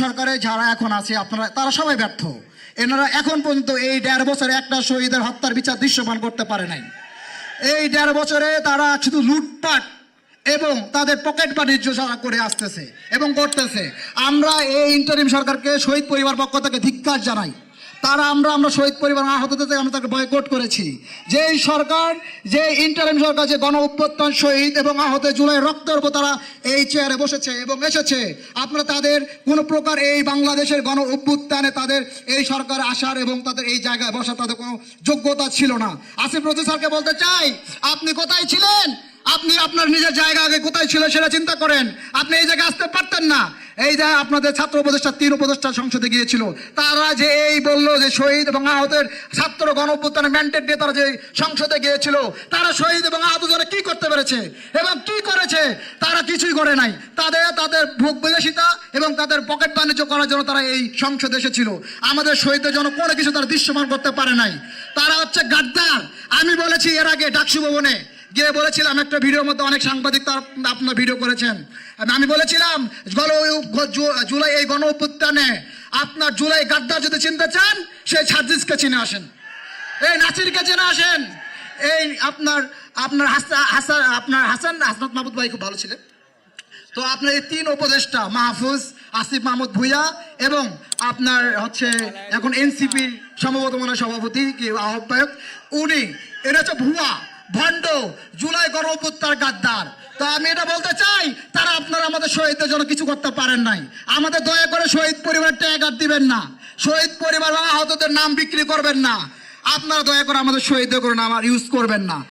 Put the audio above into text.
সরকারে যারা এখন আছে আপনারা তারা সবাই ব্যর্থ। এনারা এখন পর্যন্ত এই 1.5 বছরে একটা শহীদের হত্যার বিচার দৃশ্যমান করতে পারে নাই। এই 1.5 বছরে তারা শুধু লুটপাট এবং তাদের পকেট বাণিজ্য সারা করে আসতেছে এবং করতেছে। আমরা এই ইন্টারিম সরকারকে শহীদ পরিবার পক্ষ থেকে ধিক্কার জানাই। আমরা শহীদ পরিবার আহতদের থেকে আমরা তাকে বয়কট করেছি। যে সরকার, যে ইন্টারিম সরকার, যে গণ অভ্যুত্থান শহীদ এবং আহত জুলাই রক্তের উপর তারা এই চেয়ারে বসেছে এবং এসেছে, আপনারা তাদের কোনো প্রকার এই বাংলাদেশের গণ অভ্যুত্থানে তাদের এই সরকার আসার এবং তাদের এই জায়গায় বসার তাদের কোনো যোগ্যতা ছিল না। আসিফ নজরুল স্যারকে বলতে চাই, আপনি কোথায় ছিলেন? আপনি আপনার নিজের জায়গা আগে কোথায় ছিল সেটা চিন্তা করেন। আপনি এই জায়গায় আসতে পারতেন না। এই যে আপনাদের ছাত্র উপদেষ্টা 3 উপদেষ্টা সংসদে গিয়েছিল, তারা যে এই বললো যে শহীদ এবং আহতের ছাত্র গণ অভ্যুত্থানের ম্যান্ডেট দিয়ে তারা যে সংসদে গিয়েছিল, তারা শহীদ এবং আহত যারা কি করতে পেরেছে এবং কি করেছে? তারা কিছুই করে নাই। তাদের ভোগ বিলাসিতা এবং তাদের পকেট বাণিজ্য করার জন্য তারা এই সংসদে এসেছিল। আমাদের শহীদদের জন্য কোনো কিছু তারা দৃশ্যমান করতে পারে নাই। তারা হচ্ছে গাদ্দার। আমি বলেছি এর আগে ডাকসু ভবনে গিয়ে বলেছিলাম, একটা ভিডিওর মধ্যে অনেক সাংবাদিক তারা আপনার ভিডিও করেছেন, আমি বলেছিলাম জুলাই এই গণ অভ্যুত্থানে আপনার জুলাই গাদ্দার যদি চিনতে চান, সেই সাজিদকে চিনে আসেন, এই নাসিরকে চিনে আসেন, এই আপনার হাসান মাহমুদ ভাই খুব ভালো ছিলেন। তো আপনার এই 3 উপদেষ্টা মাহফুজ, আসিফ মাহমুদ ভুইয়া এবং আপনার হচ্ছে এখন এনসিপি সম্ভবত মনে সভাপতি কি আহ্বায়ক, উনি এটা হচ্ছে ভুয়া ভণ্ড জুলাই গণ অভ্যুত্থান গাদ্দার। তো আমি এটা বলতে চাই, আপনারা আমাদের শহীদদের জন্য কিছু করতে পারেন নাই। আমাদের দয়া করে শহীদ পরিবার ট্যাগ দিবেন না, শহীদ পরিবার আহতদের নাম বিক্রি করবেন না। আপনারা দয়া করে আমাদের শহীদদের নাম আর ইউজ করবেন না।